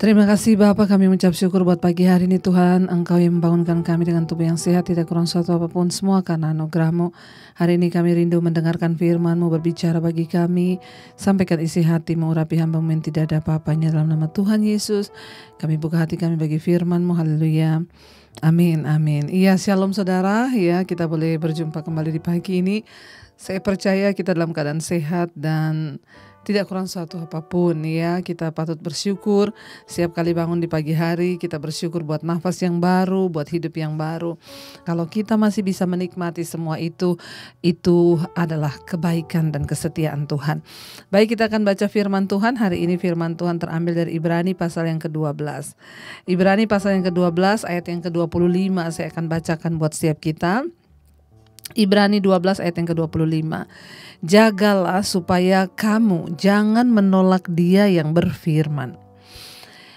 Terima kasih Bapa, kami mengucap syukur buat pagi hari ini Tuhan. Engkau yang membangunkan kami dengan tubuh yang sehat, tidak kurang suatu apapun, semua karena anugerah-Mu. Hari ini kami rindu mendengarkan firman-Mu, berbicara bagi kami. Sampaikan isi hati-Mu, urapi hamba-Mu yang tidak ada apa-apanya, dalam nama Tuhan Yesus. Kami buka hati kami bagi firman-Mu, haleluya. Amin, amin. Iya, shalom saudara. Ya, kita boleh berjumpa kembali di pagi ini. Saya percaya kita dalam keadaan sehat dan tidak kurang suatu apapun, ya. Kita patut bersyukur setiap kali bangun di pagi hari. Kita bersyukur buat nafas yang baru, buat hidup yang baru. Kalau kita masih bisa menikmati semua itu adalah kebaikan dan kesetiaan Tuhan. Baik, kita akan baca firman Tuhan. Hari ini firman Tuhan terambil dari Ibrani pasal yang ke-12. Ibrani pasal yang ke-12 ayat yang ke-25 saya akan bacakan buat setiap kita. Ibrani 12 ayat yang ke-25. Jagalah supaya kamu jangan menolak Dia yang berfirman.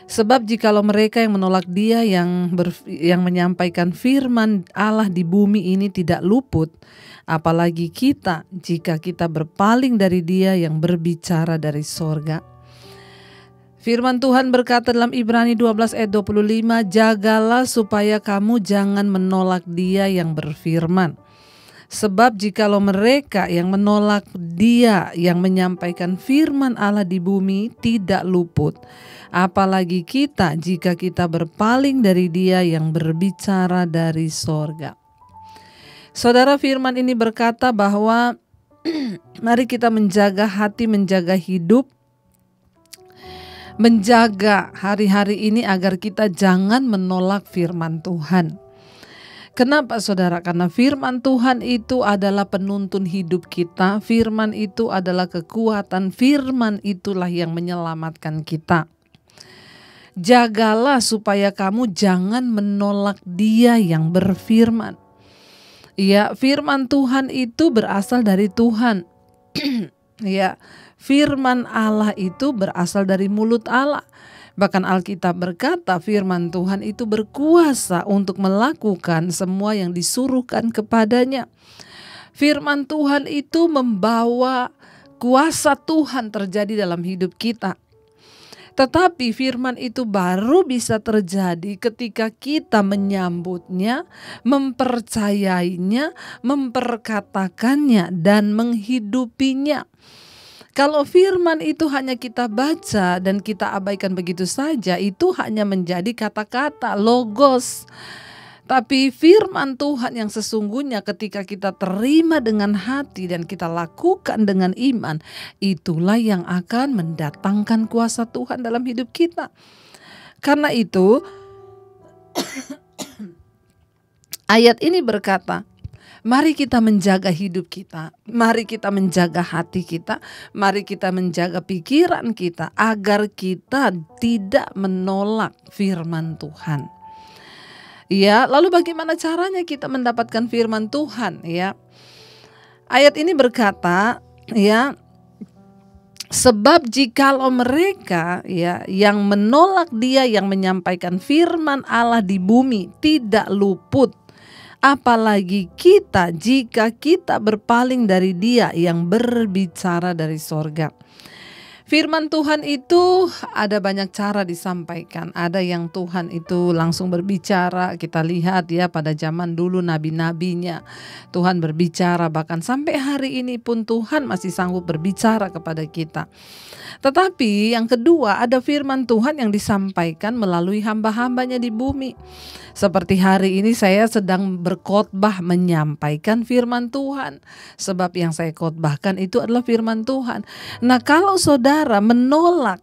Sebab jikalau mereka yang menolak Dia yang menyampaikan firman Allah di bumi ini tidak luput, apalagi kita jika kita berpaling dari Dia yang berbicara dari sorga. Firman Tuhan berkata dalam Ibrani 12 ayat 25, jagalah supaya kamu jangan menolak Dia yang berfirman. Sebab jikalau mereka yang menolak Dia yang menyampaikan firman Allah di bumi tidak luput, apalagi kita jika kita berpaling dari Dia yang berbicara dari sorga. Saudara, firman ini berkata bahwa mari kita menjaga hati, menjaga hidup, menjaga hari-hari ini agar kita jangan menolak firman Tuhan. Kenapa saudara? Karena firman Tuhan itu adalah penuntun hidup kita. Firman itu adalah kekuatan. Firman itulah yang menyelamatkan kita. Jagalah supaya kamu jangan menolak Dia yang berfirman. Ya, firman Tuhan itu berasal dari Tuhan. Ya, firman Allah itu berasal dari mulut Allah. Bahkan Alkitab berkata firman Tuhan itu berkuasa untuk melakukan semua yang disuruhkan kepadanya. Firman Tuhan itu membawa kuasa Tuhan terjadi dalam hidup kita. Tetapi firman itu baru bisa terjadi ketika kita menyambutnya, mempercayainya, memperkatakannya, dan menghidupinya. Kalau firman itu hanya kita baca dan kita abaikan begitu saja, itu hanya menjadi kata-kata, logos. Tapi firman Tuhan yang sesungguhnya ketika kita terima dengan hati dan kita lakukan dengan iman, itulah yang akan mendatangkan kuasa Tuhan dalam hidup kita. Karena itu, ayat ini berkata, mari kita menjaga hidup kita, mari kita menjaga hati kita, mari kita menjaga pikiran kita agar kita tidak menolak firman Tuhan. Ya, lalu bagaimana caranya kita mendapatkan firman Tuhan? Ya, ayat ini berkata, ya, sebab jikalau mereka ya yang menolak Dia yang menyampaikan firman Allah di bumi tidak luput, apalagi kita jika kita berpaling dari Dia yang berbicara dari sorga. Firman Tuhan itu ada banyak cara disampaikan. Ada yang Tuhan itu langsung berbicara. Kita lihat ya pada zaman dulu nabi-nabinya Tuhan berbicara. Bahkan sampai hari ini pun Tuhan masih sanggup berbicara kepada kita. Tetapi yang kedua, ada firman Tuhan yang disampaikan melalui hamba-hambanya di bumi. Seperti hari ini saya sedang berkhotbah menyampaikan firman Tuhan. Sebab yang saya khotbahkan itu adalah firman Tuhan. Nah, kalau saudara menolak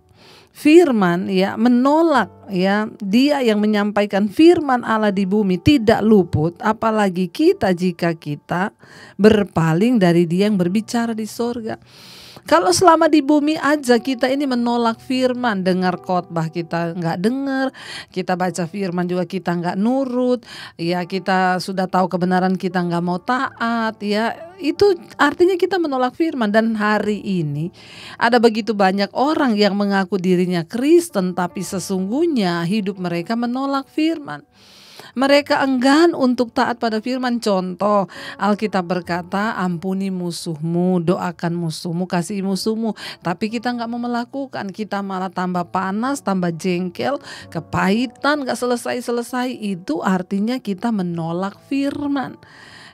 firman, ya, menolak ya Dia yang menyampaikan firman Allah di bumi tidak luput, apalagi kita jika kita berpaling dari Dia yang berbicara di sorga. Kalau selama di bumi aja kita ini menolak firman, dengar khotbah kita nggak dengar, kita baca firman juga kita nggak nurut, ya kita sudah tahu kebenaran kita nggak mau taat, ya itu artinya kita menolak firman. Dan hari ini ada begitu banyak orang yang mengaku dirinya Kristen tapi sesungguhnya hidup mereka menolak firman. Mereka enggan untuk taat pada firman. Contoh, Alkitab berkata, ampuni musuhmu, doakan musuhmu, kasihi musuhmu. Tapi kita nggak mau melakukan, kita malah tambah panas, tambah jengkel, kepahitan, nggak selesai-selesai. Itu artinya kita menolak firman.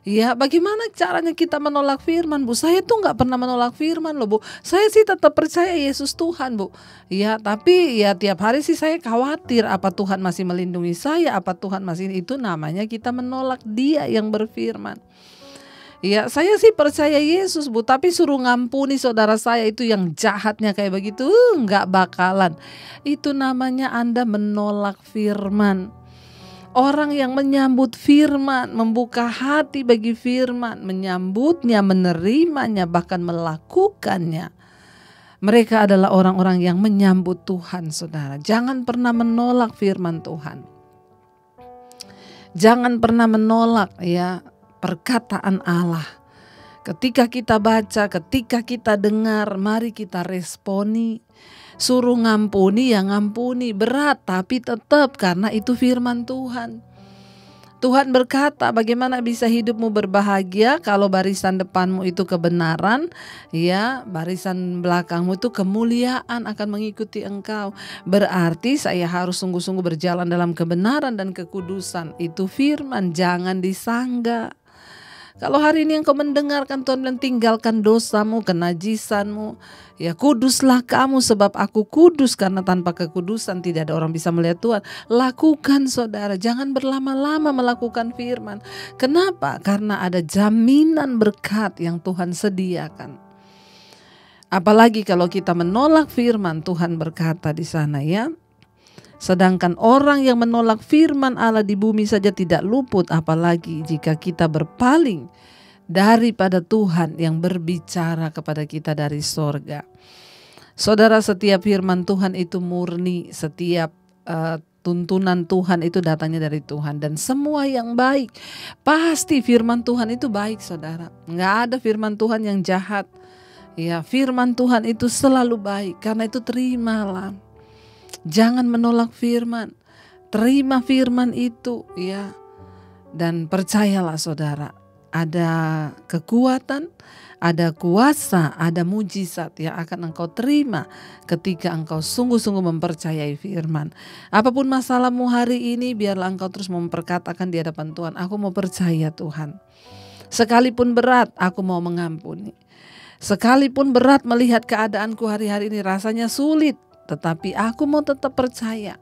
Ya, bagaimana caranya kita menolak firman, Bu? Saya tuh nggak pernah menolak firman loh, Bu. Saya sih tetap percaya Yesus Tuhan, Bu. Ya, tapi ya tiap hari sih saya khawatir, apa Tuhan masih melindungi saya, apa Tuhan masih, itu namanya kita menolak Dia yang berfirman. Ya, saya sih percaya Yesus, Bu, tapi suruh ngampuni saudara saya itu yang jahatnya kayak begitu, nggak bakalan. Itu namanya Anda menolak firman. Orang yang menyambut firman, membuka hati bagi firman, menyambutnya, menerimanya, bahkan melakukannya, mereka adalah orang-orang yang menyambut Tuhan, saudara. Jangan pernah menolak firman Tuhan. Jangan pernah menolak ya perkataan Allah. Ketika kita baca, ketika kita dengar, mari kita responi. Suruh ngampuni ya ngampuni, berat tapi tetap, karena itu firman Tuhan. Tuhan berkata, bagaimana bisa hidupmu berbahagia kalau barisan depanmu itu kebenaran, ya, barisan belakangmu itu kemuliaan akan mengikuti engkau. Berarti saya harus sungguh-sungguh berjalan dalam kebenaran dan kekudusan. Itu firman, jangan disanggah. Kalau hari ini engkau mendengarkan Tuhan bilang, tinggalkan dosamu, kenajisanmu. Ya, kuduslah kamu sebab aku kudus, karena tanpa kekudusan tidak ada orang bisa melihat Tuhan. Lakukan, saudara, jangan berlama-lama melakukan firman. Kenapa? Karena ada jaminan berkat yang Tuhan sediakan. Apalagi kalau kita menolak firman, Tuhan berkata di sana ya. Sedangkan orang yang menolak firman Allah di bumi saja tidak luput, apalagi jika kita berpaling daripada Tuhan yang berbicara kepada kita dari sorga. Saudara, setiap firman Tuhan itu murni, setiap tuntunan Tuhan itu datangnya dari Tuhan, dan semua yang baik. Pasti firman Tuhan itu baik, saudara. Nggak ada firman Tuhan yang jahat. Ya, firman Tuhan itu selalu baik, karena itu terimalah. Jangan menolak firman, terima firman itu ya. Dan percayalah saudara, ada kekuatan, ada kuasa, ada mujizat yang akan engkau terima ketika engkau sungguh-sungguh mempercayai firman. Apapun masalahmu hari ini, biarlah engkau terus memperkatakan di hadapan Tuhan, aku mau percaya Tuhan. Sekalipun berat, aku mau mengampuni. Sekalipun berat melihat keadaanku hari-hari ini rasanya sulit, tetapi aku mau tetap percaya.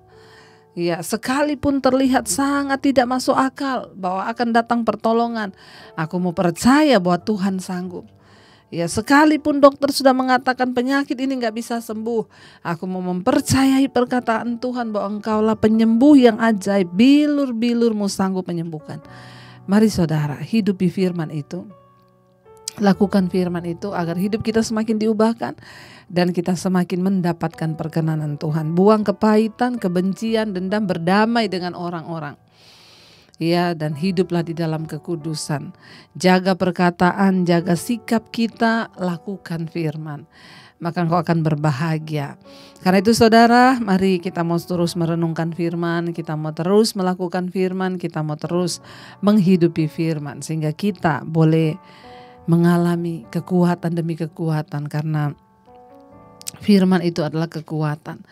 Ya, sekalipun terlihat sangat tidak masuk akal bahwa akan datang pertolongan, aku mau percaya bahwa Tuhan sanggup. Ya, sekalipun dokter sudah mengatakan penyakit ini gak bisa sembuh, aku mau mempercayai perkataan Tuhan bahwa Engkaulah penyembuh yang ajaib, bilur-bilurmu sanggup menyembuhkan. Mari saudara, hidupi firman itu. Lakukan firman itu agar hidup kita semakin diubahkan dan kita semakin mendapatkan perkenanan Tuhan. Buang kepahitan, kebencian, dendam, berdamai dengan orang-orang. Ya, dan hiduplah di dalam kekudusan. Jaga perkataan, jaga sikap kita, lakukan firman. Maka engkau akan berbahagia. Karena itu saudara, mari kita mau terus merenungkan firman, kita mau terus melakukan firman, kita mau terus menghidupi firman, sehingga kita boleh mengalami kekuatan demi kekuatan, karena firman itu adalah kekuatan.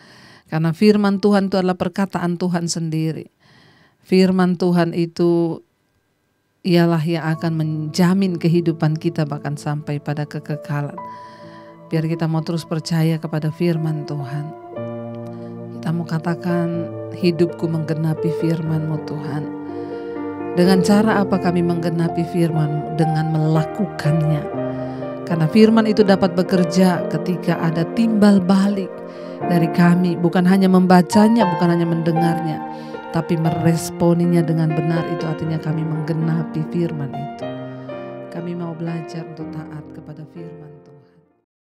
Karena firman Tuhan itu adalah perkataan Tuhan sendiri. Firman Tuhan itu ialah yang akan menjamin kehidupan kita bahkan sampai pada kekekalan. Biar kita mau terus percaya kepada firman Tuhan. Kita mau katakan, hidupku menggenapi firman-Mu Tuhan. Dengan cara apa kami menggenapi firman? Dengan melakukannya. Karena firman itu dapat bekerja ketika ada timbal balik dari kami. Bukan hanya membacanya, bukan hanya mendengarnya, tapi meresponinya dengan benar. Itu artinya kami menggenapi firman itu. Kami mau belajar untuk taat kepada firman Tuhan.